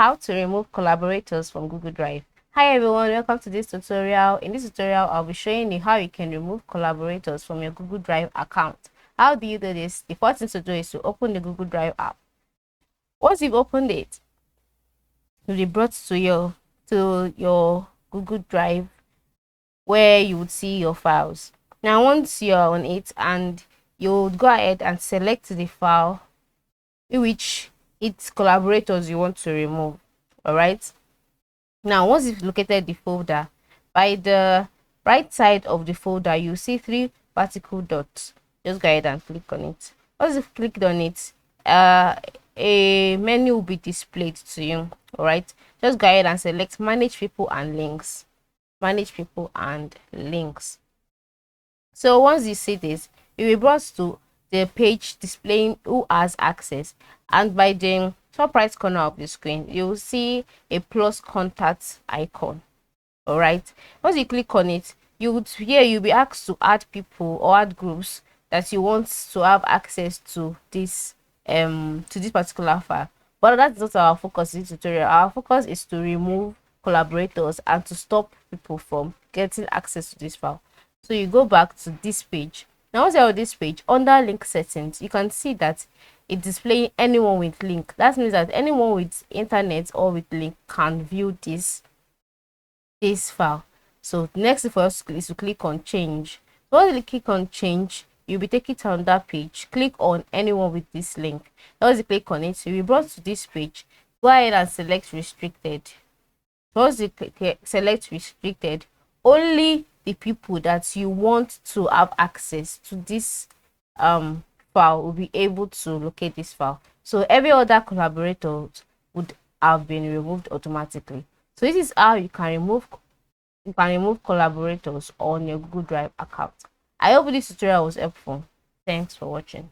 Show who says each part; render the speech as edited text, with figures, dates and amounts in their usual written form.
Speaker 1: How to remove collaborators from Google Drive. Hi everyone, welcome to this tutorial. In this tutorial, I'll be showing you how you can remove collaborators from your Google Drive account. How do you do this? The first thing to do is to open the Google Drive app. Once you've opened it, you'll be brought to your Google Drive where you would see your files. Now once you're on it, and you'll go ahead and select the file in which its collaborators you want to remove. All right, now once you've located the folder, by the right side of the folder you see three vertical dots. Just go ahead and click on it. Once you've clicked on it, a menu will be displayed to you. All right, just go ahead and select manage people and links. Manage people and links. So once you see this, you will be brought to the page displaying who has access, and by the top right corner of the screen you will see a plus contact icon. All right, once you click on it, you'll be asked to add people or add groups that you want to have access to this particular file. But that's not our focus in this tutorial. Our focus is to remove collaborators and to stop people from getting access to this file. So you go back to this page. Now once you're on this page, under link settings, you can see that it's displaying anyone with link. That means that anyone with internet or with link can view this file. So the next thing for us is to click on change. So once you click on change, you'll be taken to that page. Click on anyone with this link. Once you click on it, you'll be brought to this page. Go ahead and select restricted. Once you select restricted, only the people that you want to have access to this file will be able to locate this file. So every other collaborator would have been removed automatically. So this is how you can remove collaborators on your Google Drive account. I hope this tutorial was helpful. Thanks for watching.